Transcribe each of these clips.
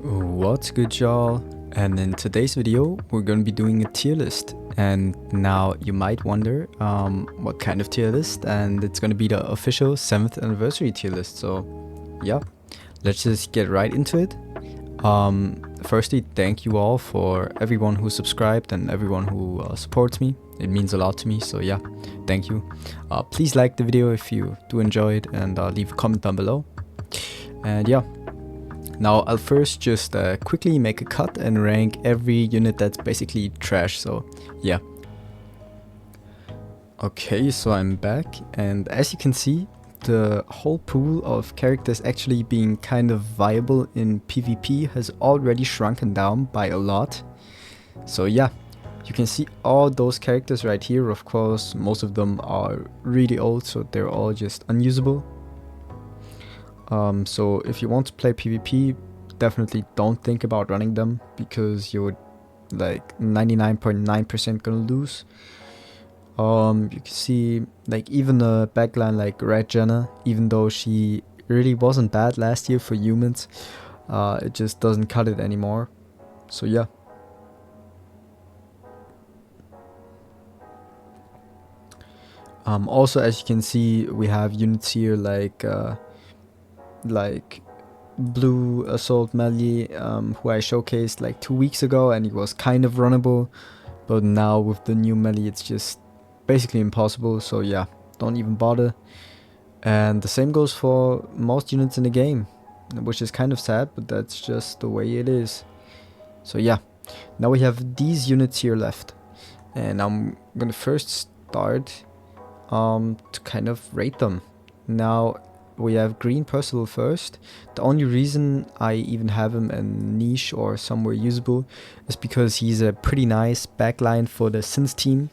What's good, y'all? And in today's video we're going to be doing a tier list. And now you might wonder what kind of tier list, and it's going to be the official 7th anniversary tier list. So yeah, let's just get right into it. Firstly, thank you all for everyone who subscribed and everyone who supports me. It means a lot to me, so yeah, thank you. Please like the video if you do enjoy it, and leave a comment down below. And yeah, now I'll first just quickly make a cut and rank every unit that's basically trash, so yeah. Okay, so I'm back, and as you can see, the whole pool of characters actually being kind of viable in PvP has already shrunken down by a lot. So yeah, you can see all those characters right here. Of course, most of them are really old, so they're all just unusable. So if you want to play PvP, definitely don't think about running them, because you're like 99.9% gonna lose. You can see like even a backline like Red Jenna, even though she really wasn't bad last year for humans, it just doesn't cut it anymore. So yeah. Also, as you can see, we have units here like Blue Assault Melee, who I showcased like 2 weeks ago, and he was kind of runnable, but now with the new melee it's just basically impossible, so yeah, don't even bother. And the same goes for most units in the game, which is kind of sad, but that's just the way it is. So yeah, now we have these units here left, and I'm gonna first start to kind of rate them. Now we have Green Percival first. The only reason I even have him in niche or somewhere usable is because he's a pretty nice backline for the Sins team.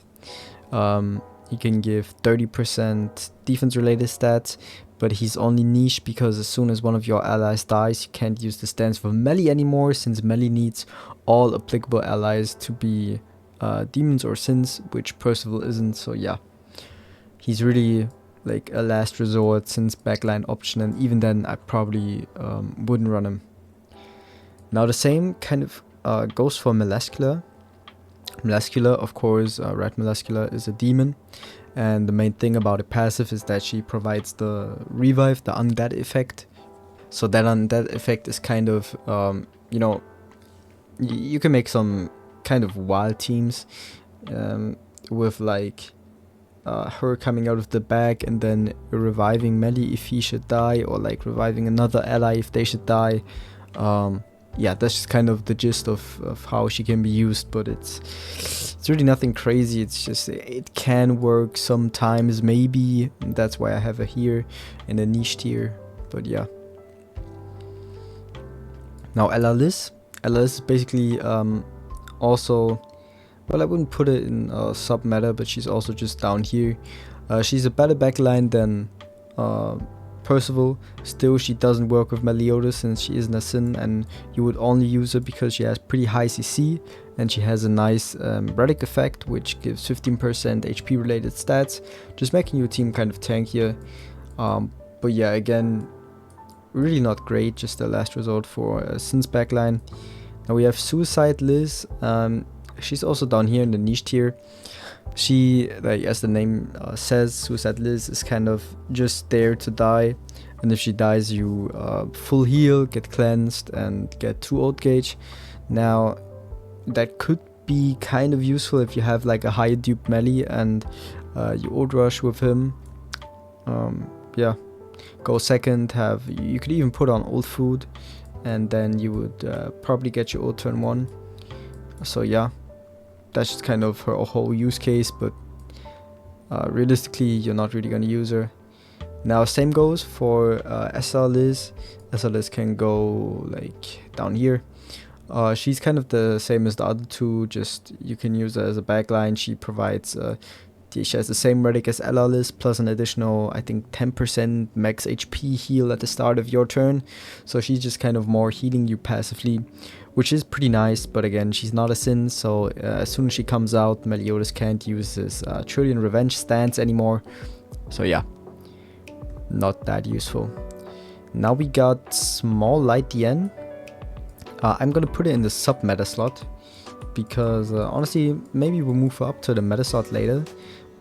He can give 30% defense related stats, but he's only niche because as soon as one of your allies dies, you can't use the stance for melee anymore, since melee needs all applicable allies to be demons or Sins, which Percival isn't. So yeah, he's really like a last resort since backline option, and even then I probably wouldn't run him. Now the same kind of goes for Molescular. Molescular, of course, Red Molescular is a demon, and the main thing about a passive is that she provides the revive, the undead effect. So that undead effect is kind of, you know, you can make some kind of wild teams with like her coming out of the bag and then reviving melee if he should die, or like reviving another ally if they should die. Yeah, that's just kind of the gist of how she can be used, but it's really nothing crazy. It's just it can work sometimes, maybe, and that's why I have her here in a niche tier. But yeah. Now Ella Liz is basically also, well, I wouldn't put it in sub meta, but she's also just down here. She's a better backline than Percival. Still, she doesn't work with Meliodas since she isn't a Sin, and you would only use her because she has pretty high CC, and she has a nice relic effect which gives 15% HP related stats, just making your team kind of tankier. But yeah, again, really not great, just a last resort for a Sin's backline. Now we have Suicide Liz. She's also down here in the niche tier. She, like as the name says, Suicide Liz is kind of just there to die, and if she dies you full heal, get cleansed, and get 2 ult gauge. Now that could be kind of useful if you have like a high dupe melee and you ult rush with him. Yeah, go second, you could even put on ult food, and then you would probably get your ult turn 1. So yeah, that's just kind of her whole use case, but realistically you're not really going to use her. Now same goes for SR Liz. SR Liz can go like down here. She's kind of the same as the other two, just you can use her as a backline. She provides she has the same relic as LR Liz, plus an additional, I think, 10% max HP heal at the start of your turn. So she's just kind of more healing you passively, which is pretty nice. But again, she's not a Sin, so as soon as she comes out, Meliodas can't use his Trillion Revenge stance anymore. So yeah, not that useful. Now we got Small Light DN. I'm gonna put it in the sub-meta slot because honestly, maybe we'll move her up to the meta slot later.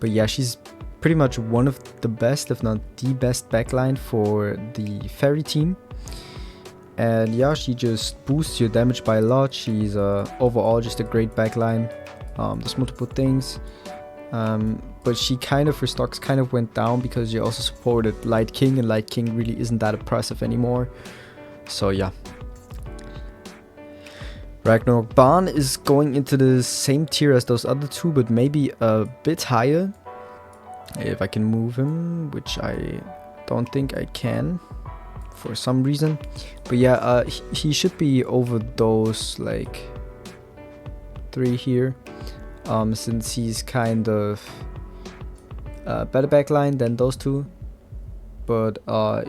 But yeah, she's pretty much one of the best, if not the best backline for the fairy team. And yeah, she just boosts your damage by a lot. She's overall just a great backline. There's multiple things. But she kind of, her stocks kind of went down because she also supported Light King, and Light King really isn't that impressive anymore. So yeah. Ragnarok Barn is going into the same tier as those other two, but maybe a bit higher. If I can move him, which I don't think I can for some reason. But yeah, he should be over those like 3 here. Since he's kind of better backline than those two. But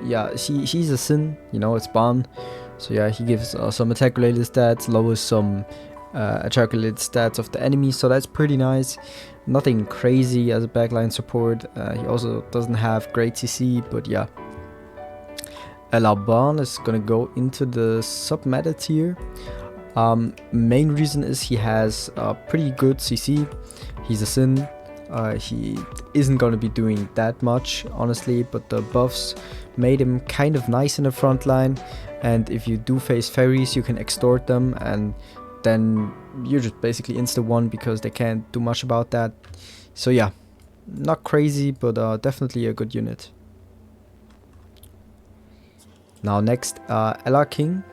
yeah, he's a Sin, you know, it's Barn. So yeah, he gives some attack related stats, lowers some attack related stats of the enemy, so that's pretty nice. Nothing crazy as a backline support. He also doesn't have great CC, but yeah. Barn is gonna go into the sub-meta tier. Main reason is he has pretty good CC. He's a Sin. He isn't going to be doing that much, honestly, but the buffs made him kind of nice in the front line. And if you do face fairies, you can extort them, and then you're just basically insta-1 because they can't do much about that. So yeah, not crazy, but definitely a good unit. Now next, Ella King.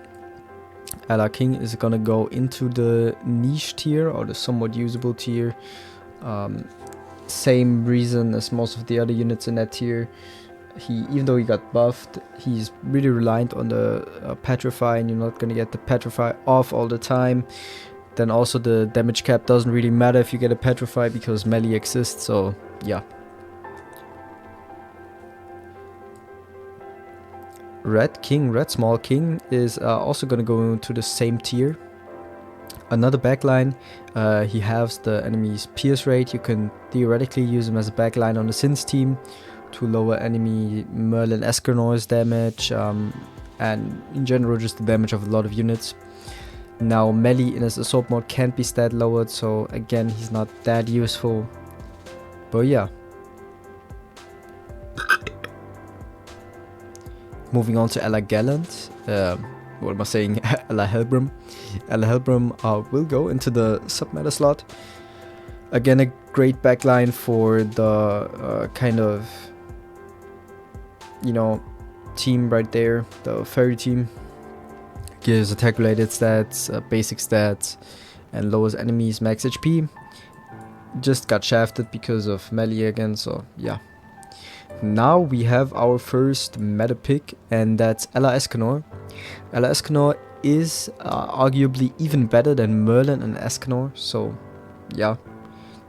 Ella King is gonna go into the niche tier, or the somewhat usable tier. Same reason as most of the other units in that tier. Even though he got buffed, he's really reliant on the Petrify, and you're not gonna get the Petrify off all the time. Then also the damage cap doesn't really matter if you get a Petrify because melee exists, so yeah. Red Small King is also gonna go into the same tier. Another backline. He halves the enemy's pierce rate. You can theoretically use him as a backline on the Sins team to lower enemy Merlin Escanor's damage, and in general just the damage of a lot of units. Now melee in his assault mode can't be stat lowered, so again he's not that useful. But yeah. Moving on to Ella Gallant. What am I saying? Ella Helbram. Ella Helbram will go into the sub-meta slot. Again, a great backline for the kind of, you know, team right there, the fairy team. Gives attack related stats, basic stats, and lowers enemies max HP. Just got shafted because of melee again, so yeah. Now we have our first meta pick, and that's Ella Escanor. Ella Escanor is arguably even better than Merlin and Escanor, so yeah,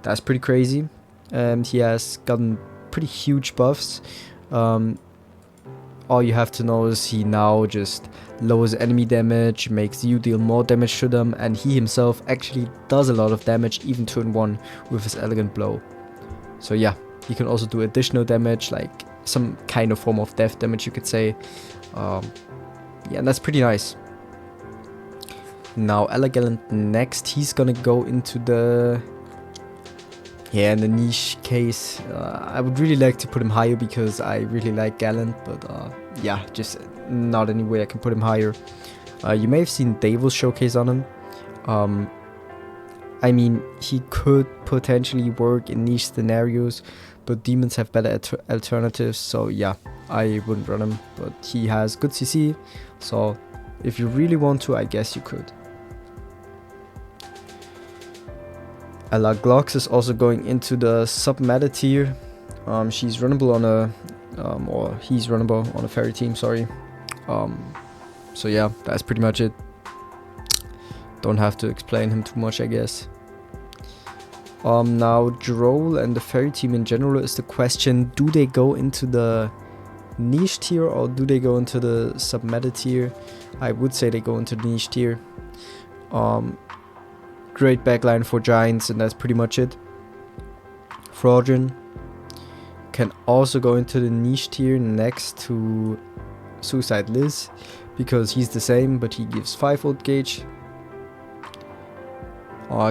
that's pretty crazy. And he has gotten pretty huge buffs. All you have to know is he now just lowers enemy damage, makes you deal more damage to them, and he himself actually does a lot of damage even turn 1 with his elegant blow. So yeah, he can also do additional damage, like some kind of form of death damage, you could say. Yeah, and that's pretty nice. Now Ella Gallant next, he's gonna go into the... Yeah, in the niche case. I would really like to put him higher because I really like Gallant, but yeah, just not any way I can put him higher. You may have seen Devil's showcase on him. I mean, he could potentially work in niche scenarios, but demons have better alternatives, so yeah, I wouldn't run him. But he has good CC, so if you really want to, I guess you could. Ella Glocks is also going into the sub-meta tier. She's runnable on a, or he's runnable on a fairy team, sorry. So yeah, that's pretty much it. Don't have to explain him too much, I guess. Now Droll and the fairy team in general is the question: do they go into the niche tier or do they go into the sub-meta tier? I would say they go into the niche tier. Great backline for giants, and that's pretty much it. Fraudrin can also go into the niche tier next to Suicide Liz, because he's the same, but he gives 5 volt gauge.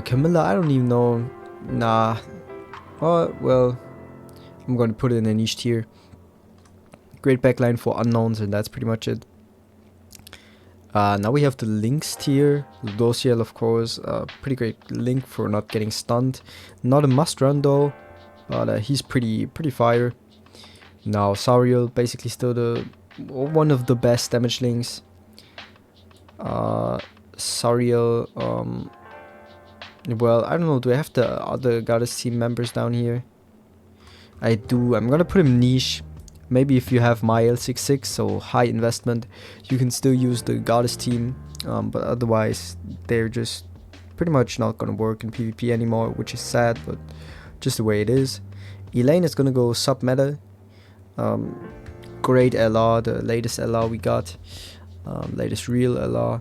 Camilla, I don't even know. Nah. Oh, well, I'm going to put it in a niche tier. Great backline for unknowns, and that's pretty much it. Now we have the Lynx tier. Dociel, of course. Pretty great Link for not getting stunned. Not a must run though, but he's pretty fire. Now Sauriel, basically still one of the best damage links. Sauriel, well, I don't know, do I have the other Goddess team members down here? I do. I'm gonna put him niche. Maybe if you have MyL66, so high investment, you can still use the Goddess team, but otherwise they're just pretty much not gonna work in PvP anymore, which is sad, but just the way it is. Elaine is gonna go sub meta. Great LR, the latest LR we got, latest real LR,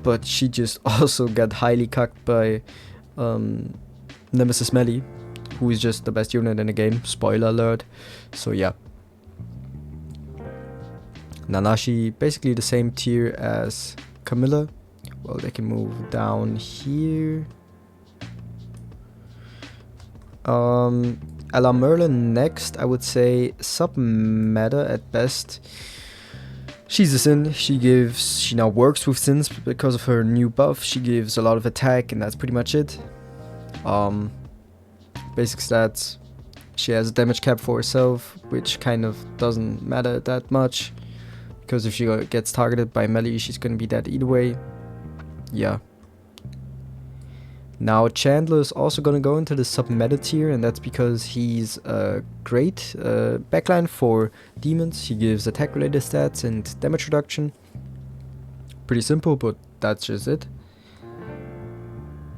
but she just also got highly cucked by Nemesis Melly, who is just the best unit in the game, spoiler alert. So yeah. Nanashi, basically the same tier as Camilla. Well, they can move down here. Ella Merlin next, I would say sub-meta at best. She's a Sin. She now works with Sins because of her new buff. She gives a lot of attack, and that's pretty much it. Basic stats. She has a damage cap for herself, which kind of doesn't matter that much, because if she gets targeted by melee, she's gonna be dead either way. Yeah. Now Chandler is also gonna go into the sub-meta tier, and that's because he's a great backline for demons. He gives attack related stats and damage reduction. Pretty simple, but that's just it.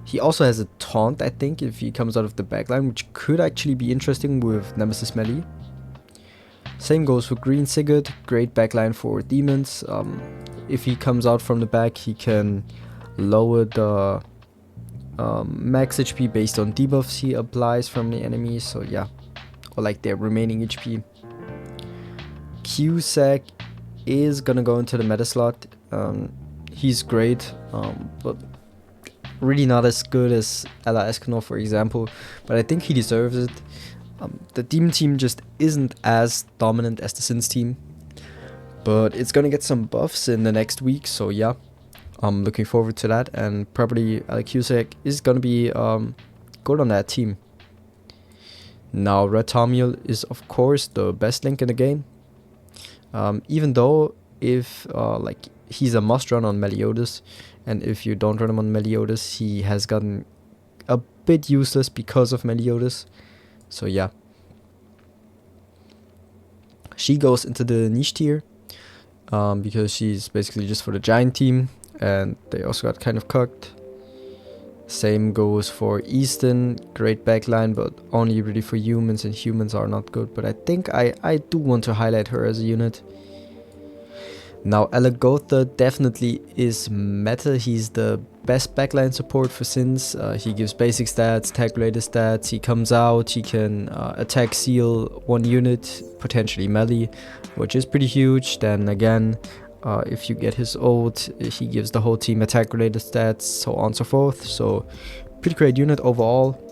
He also has a taunt, I think, if he comes out of the backline, which could actually be interesting with Nemesis Melee. Same goes for Green Sigurd, great backline for demons. If he comes out from the back, he can lower the max HP based on debuffs he applies from the enemies, so yeah, or like their remaining HP. Cusack is gonna go into the meta slot. He's great, but really not as good as Ella Escanor, for example, but I think he deserves it. The demon team just isn't as dominant as the Sins team, but it's gonna get some buffs in the next week, so yeah, I'm looking forward to that, and probably Alex Cusack is gonna be good on that team. Now Red Tomiel is of course the best link in the game, even though if like he's a must run on Meliodas, and if you don't run him on Meliodas, he has gotten a bit useless because of Meliodas. So yeah, she goes into the niche tier because she's basically just for the giant team, and they also got kind of cooked. Same goes for Easton, great backline, but only really for humans, and humans are not good, but I think I do want to highlight her as a unit. Now Alagotha definitely is meta. He's the best backline support for Sins. He gives basic stats, attack related stats. He comes out, he can attack seal one unit, potentially melee, which is pretty huge. Then again, if you get his ult, he gives the whole team attack related stats, so on and so forth. So pretty great unit overall.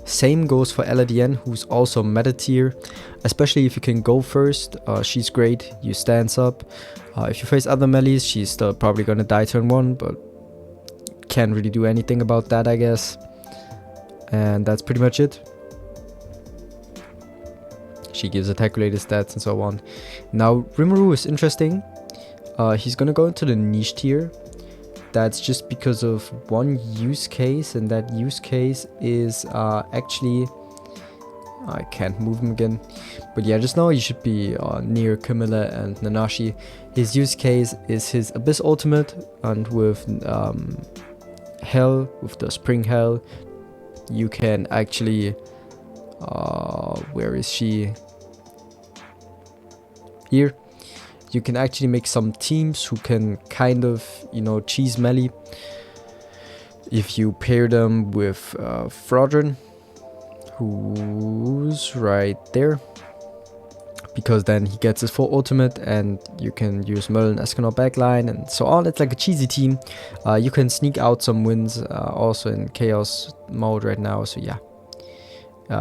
Same goes for LADN, who's also meta tier, especially if you can go first. She's great, you stance up. If you face other melees, she's still probably gonna die turn 1, but can't really do anything about that, I guess. And that's pretty much it. She gives attack related stats and so on. Now Rimuru is interesting. He's gonna go into the niche tier. That's just because of one use case, and that use case is actually, I can't move him again, but yeah, just now he should be near Camilla and Nanashi. His use case is his Abyss ultimate, and with Hell, with the Spring Hell, you can actually, where is she? Here. You can actually make some teams who can kind of, you know, cheese melee. If you pair them with Frodron, who's right there. because then he gets his full ultimate and you can use Merlin, Escanor backline and so on. It's like a cheesy team. You can sneak out some wins also in chaos mode right now, so yeah.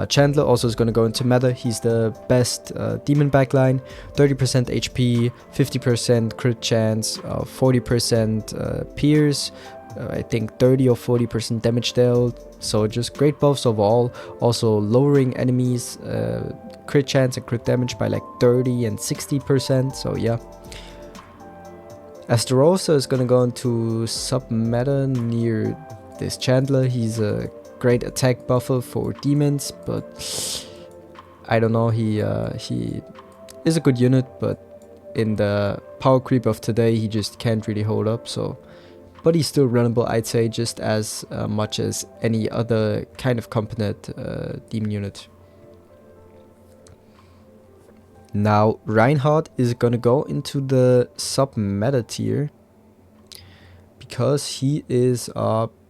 Chandler also is going to go into meta. He's the best demon backline, 30% HP, 50% crit chance, 40% pierce, I think 30 or 40% damage dealt. So just great buffs overall. Also lowering enemies crit chance and crit damage by like 30 and 60%. So yeah. Astarosa is going to go into sub meta near this Chandler. He's a great attack buffer for demons, but I don't know, he is a good unit, but in the power creep of today he just can't really hold up. So, but he's still runnable, I'd say, just as much as any other kind of competent demon unit. Now Reinhardt is gonna go into the sub meta tier because he is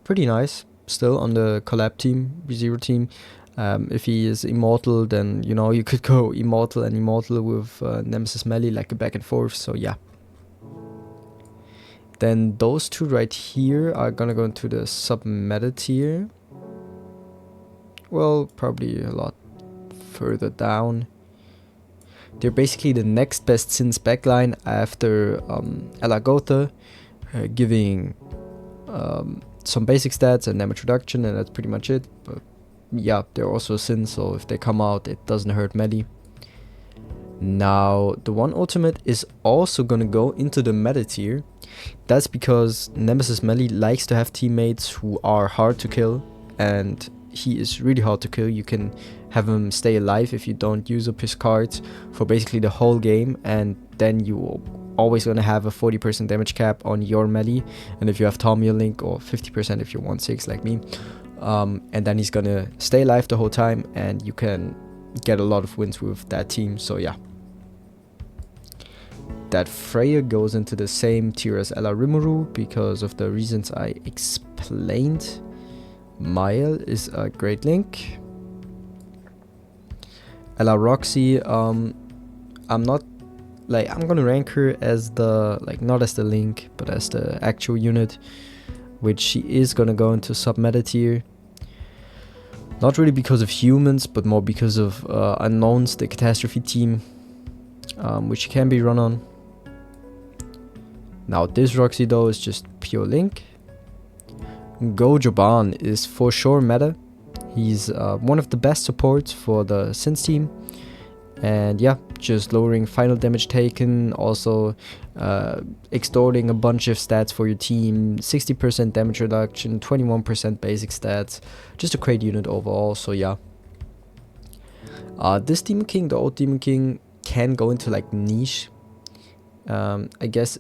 pretty nice still on the collab team, B0 team. If he is immortal, then you know you could go immortal and immortal with Nemesis melee, like a back and forth. So yeah. Then those two right here are gonna go into the sub meta tier. Well, probably a lot further down. They're basically the next best Sins backline after Elagotha, giving some basic stats and damage reduction, and that's pretty much it. But yeah, they're also Sin, so if they come out, it doesn't hurt melee. Now, the one ultimate is also gonna go into the meta tier. That's because Nemesis melee likes to have teammates who are hard to kill, and he is really hard to kill. You can have him stay alive if you don't use up his cards for basically the whole game, and then you always gonna have a 40% damage cap on your melee, and if you have Tommy Link, or 50% if you're 1/6 like me, and then he's gonna stay alive the whole time, and you can get a lot of wins with that team. So yeah, that Freya goes into the same tier as Ella Rimuru because of the reasons I explained. Mael is a great link. Ella Roxy, I'm not like, I'm gonna rank her as the, like, not as the link, but as the actual unit, which she is gonna go into sub meta tier. Not really because of humans, but more because of Unknowns, the catastrophe team, which she can be run on. Now this Roxy though is just pure link. Gojoban is for sure meta. He's one of the best supports for the Sins team, and yeah, just lowering final damage taken, also extorting a bunch of stats for your team, 60% damage reduction, 21% basic stats, just a great unit overall. So yeah, this Demon King, the old Demon King, can go into like niche. I guess,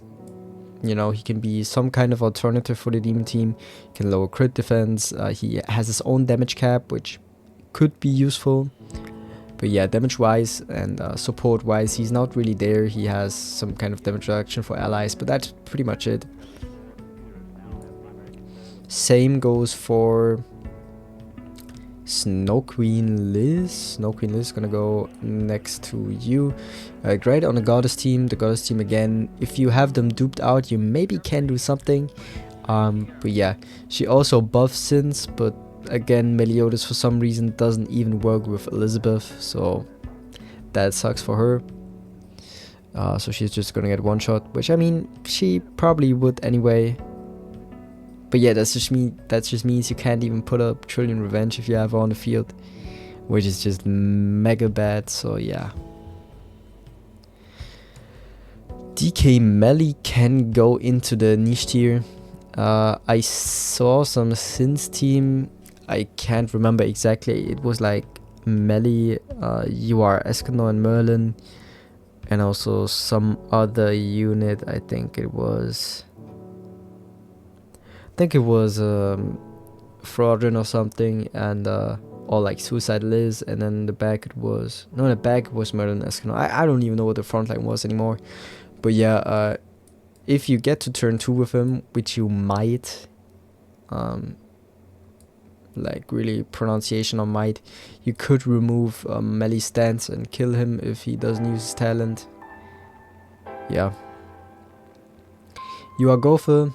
you know, he can be some kind of alternative for the demon team. He can lower crit defense. He has his own damage cap, which could be useful. But yeah, damage wise and support wise, he's not really there. He has some kind of damage reduction for allies, but that's pretty much it. Same goes for Snow Queen Liz. Snow Queen Liz is gonna go next to you. Great on the Goddess team. The Goddess team, again, if you have them duped out, you maybe can do something. But yeah, she also buffs Sins, but again, Meliodas for some reason doesn't even work with Elizabeth, so that sucks for her. So she's just gonna get one shot, which, I mean, she probably would anyway. But yeah, that just means you can't even put up Trillion Revenge if you have her on the field, which is just mega bad. So yeah, DK Melly can go into the niche tier. I saw some Sins team, I can't remember exactly, it was like Melly, UR Escanor and Merlin, and also some other unit. I think it was Fraudrin or something, and or like Suicide Liz, and then in the back it was, no, in the back it was Merlin Escanor. I don't even know what the front line was anymore. But yeah, if you get to turn 2 with him, which you might, like really pronunciation on might. You could remove melee stance and kill him if he doesn't use his talent. Yeah. You are Gofa.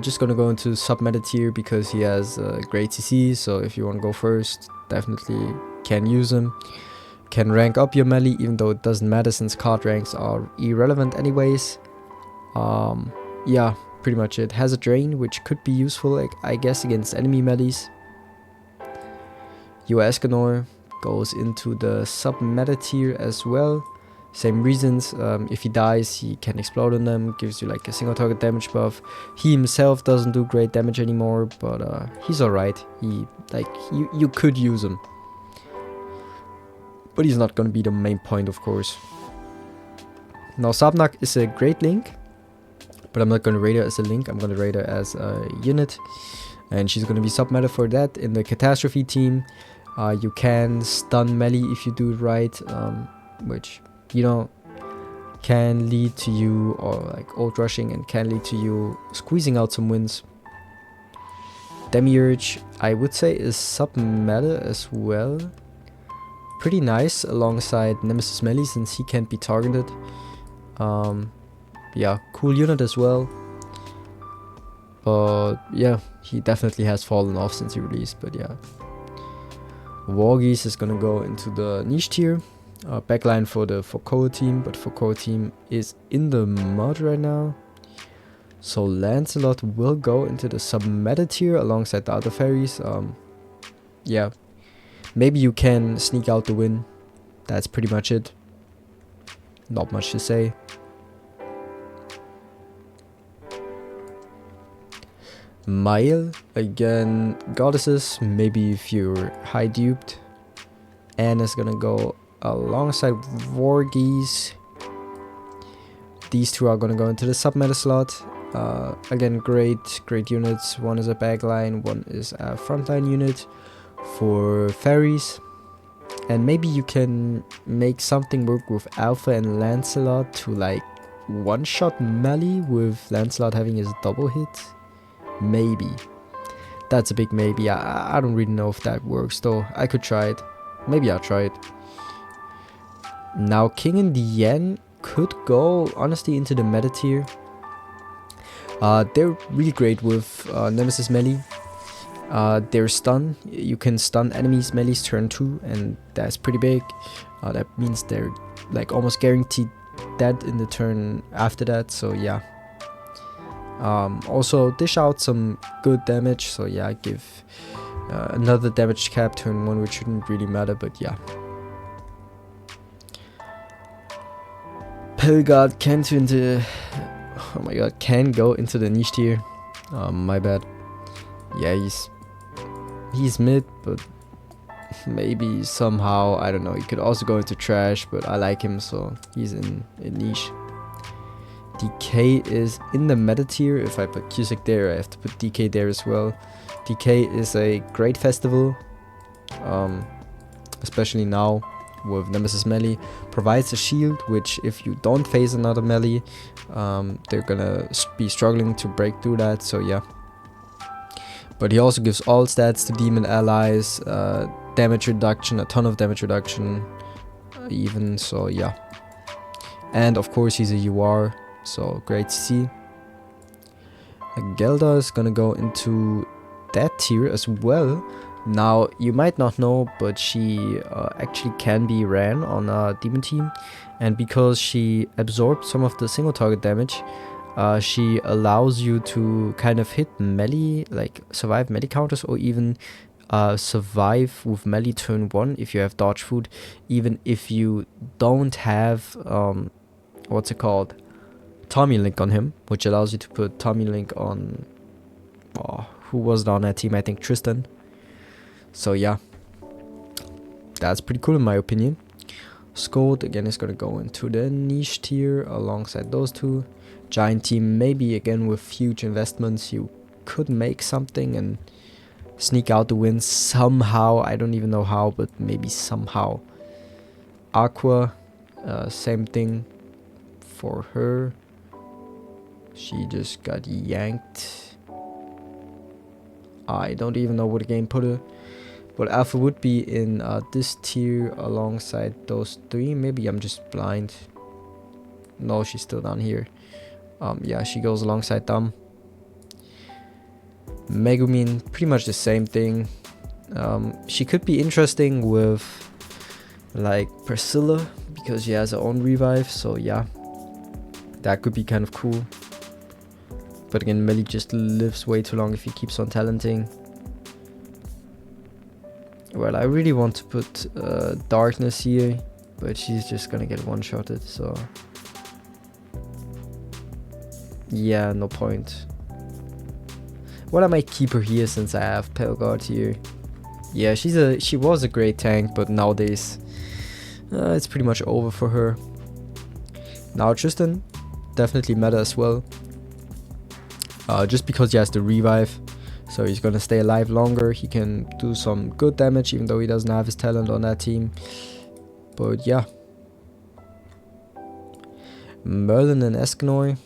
Just gonna go into sub-meta tier because he has great CC, so if you want to go first, definitely can use him. Can rank up your melee, even though it doesn't matter since card ranks are irrelevant anyways. Yeah, pretty much it. Has a drain, which could be useful, like, I guess, against enemy melees. Your Escanor goes into the sub-meta tier as well. Same reasons. If he dies, he can explode on them, gives you like a single target damage buff. He himself doesn't do great damage anymore, but he's alright. He, like, you could use him, but he's not gonna be the main point, of course. Now Sabnak is a great link, but I'm not gonna rate her as a link. I'm gonna rate her as a unit, and she's gonna be sub-meta for that. In the Catastrophe team, you can stun melee if you do it right, which, you know, can lead to you, or like ult rushing, and can lead to you squeezing out some wins. Demiurge, I would say, is sub-meta as well. Pretty nice alongside Nemesis melee since he can't be targeted. Yeah, cool unit as well. But yeah, he definitely has fallen off since he released, but yeah. Wargeese is gonna go into the niche tier. Backline for the Foucault team, but Foucault team is in the mud right now. So Lancelot will go into the sub-meta tier alongside the other fairies. Yeah, maybe you can sneak out the win. That's pretty much it. Not much to say. Mael, again, goddesses, maybe if you're high duped. Anna's gonna go alongside Wargeese. These two are gonna go into the sub-meta slot. Again, great units. One is a backline, one is a frontline unit for fairies. And maybe you can make something work with Alpha and Lancelot to like one-shot melee with Lancelot having his double hit. Maybe. That's a big maybe. I don't really know if that works though. I could try it. Maybe I'll try it. Now King and Diane could go honestly into the meta tier. They're really great with Nemesis melee. They're stun. You can stun enemies melee's turn 2, and that's pretty big. That means they're like almost guaranteed dead in the turn after that, so yeah. Also dish out some good damage, so yeah, give another damage cap turn 1, which shouldn't really matter, but yeah. Pelgard can go into the niche tier. My bad. Yeah, he's mid, but maybe somehow, I don't know, he could also go into trash, but I like him, so he's in niche. DK is in the meta tier. If I put Cusick there, I have to put DK there as well. DK is a great festival, especially now with Nemesis melee. Provides a shield, which if you don't face another melee, they're gonna be struggling to break through that, so yeah. But he also gives all stats to demon allies, damage reduction, a ton of damage reduction even, so yeah. And of course he's a UR, so great to see. Gelda is gonna go into that tier as well. Now you might not know, but she actually can be ran on a demon team, and because she absorbed some of the single target damage, she allows you to kind of hit melee, like survive melee counters, or even survive with melee turn 1 if you have dodge food, even if you don't have what's it called, Tommy Link on him, which allows you to put Tommy Link on, who was it on that team? I think Tristan. So yeah, that's pretty cool in my opinion. Scold again is gonna go into the niche tier alongside those two. Giant team, maybe again with huge investments you could make something and sneak out the wins somehow. I don't even know how, but maybe somehow. Aqua, same thing for her. She just got yanked. I don't even know what the game put her. But Alpha would be in this tier alongside those three. Maybe I'm just blind. No, she's still down here. Yeah, she goes alongside them. Megumin, pretty much the same thing. She could be interesting with like Priscilla because she has her own revive. So yeah, that could be kind of cool. But again, Melly just lives way too long if he keeps on talenting. Well, I really want to put Darkness here, but she's just gonna get one-shotted, so... Yeah, no point. Well, I might keep her here since I have Pale Guard here. Yeah, she was a great tank, but nowadays it's pretty much over for her. Now Tristan, definitely meta as well. Just because he has the revive. So he's gonna stay alive longer. He can do some good damage even though he doesn't have his talent on that team. But yeah. Merlin and Escanor.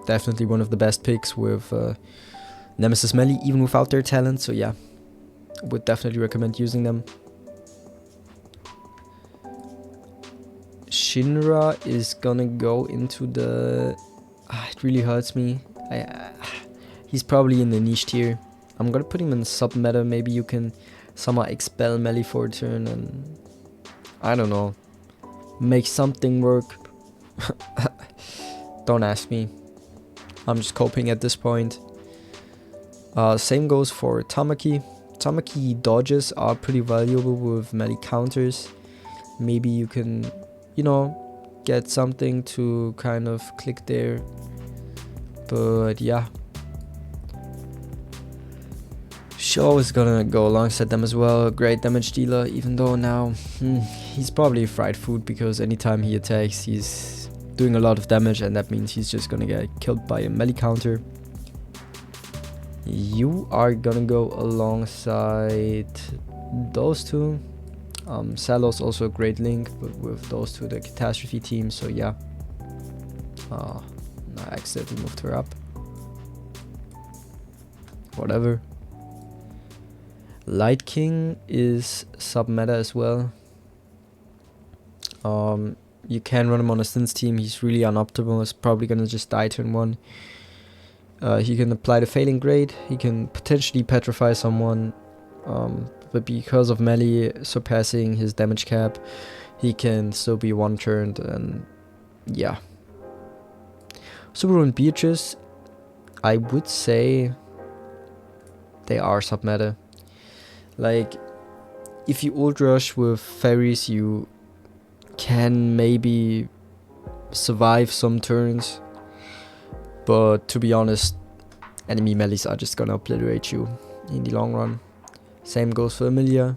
Definitely one of the best picks with Nemesis Melee even without their talent. So yeah. Would definitely recommend using them. Shinra is gonna go into the... it really hurts me. He's probably in the niche tier. I'm gonna put him in sub meta. Maybe you can somehow expel Melee for a turn and I don't know, make something work. Don't ask me. I'm just coping at this point. Same goes for Tamaki. Tamaki dodges are pretty valuable with Melee counters. Maybe you can, you know, get something to kind of click there. But yeah. Shaw is gonna go alongside them as well. Great damage dealer, even though now he's probably fried food because anytime he attacks he's doing a lot of damage and that means he's just gonna get killed by a melee counter. You are gonna go alongside those two. Salos also a great link, but with those two, the Catastrophe team, so yeah. I accidentally moved her up. Whatever. Light King is sub meta as well. You can run him on a Sins team. He's really unoptimal. He's probably gonna just die turn 1. He can apply the Failing Grade. He can potentially petrify someone. But because of melee surpassing his damage cap, he can still be one-turned and yeah. Subaru and Beatrice, I would say they are sub meta. Like, if you ult rush with fairies, you can maybe survive some turns. But to be honest, enemy melees are just gonna obliterate you in the long run. Same goes for Emilia.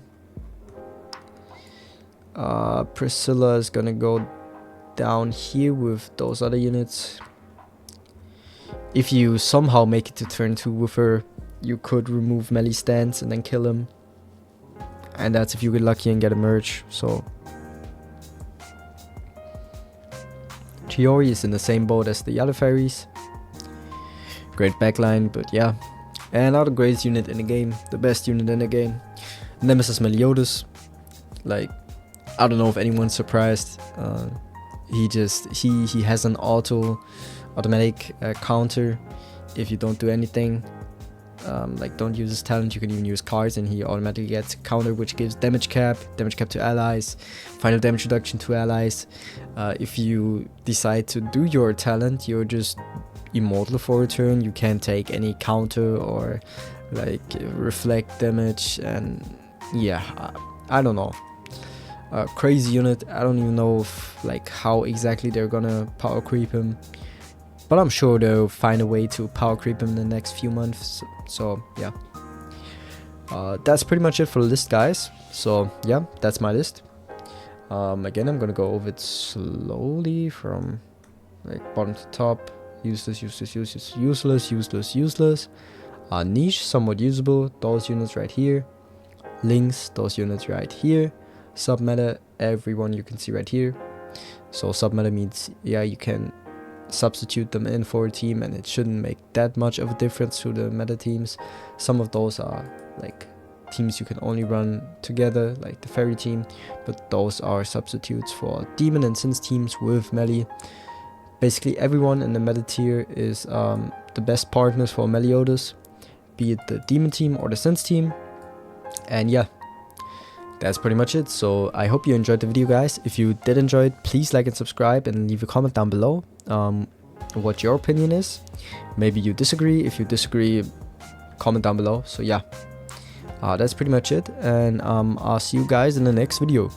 Priscilla is gonna go down here with those other units. If you somehow make it to turn 2 with her, you could remove melee stance and then kill him. And that's if you get lucky and get a merge, so... Chiori is in the same boat as the other fairies. Great backline, but yeah. And now the greatest unit in the game, the best unit in the game. Nemesis Meliodas. Like, I don't know if anyone's surprised. He has an automatic counter if you don't do anything. Like, don't use his talent, you can even use cards and he automatically gets a counter which gives damage cap to allies, final damage reduction to allies. If you decide to do your talent, you're just immortal for a turn. You can't take any counter or like reflect damage, and yeah, I don't know. Crazy unit. I don't even know if, like, how exactly they're gonna power creep him. But I'm sure they'll find a way to power creep him in the next few months. So yeah. That's pretty much it for the list, guys. So yeah, that's my list. Again, I'm gonna go over it slowly from like bottom to top. Useless, useless, useless, useless, useless, useless. Niche, somewhat usable. Those units right here. Links, those units right here. Submeta, everyone you can see right here. So submeta means, yeah, you can substitute them in for a team, and it shouldn't make that much of a difference to the meta teams. Some of those are like teams you can only run together, like the fairy team, but those are substitutes for demon and Sins teams with melee. Basically everyone in the meta tier is the best partners for Meliodas, be it the demon team or the Sins team. And yeah, that's pretty much it. So I hope you enjoyed the video, guys. If you did enjoy it, please like and subscribe and leave a comment down below what your opinion is. Maybe you disagree. If you disagree, comment down below. So yeah, that's pretty much it, and I'll see you guys in the next video.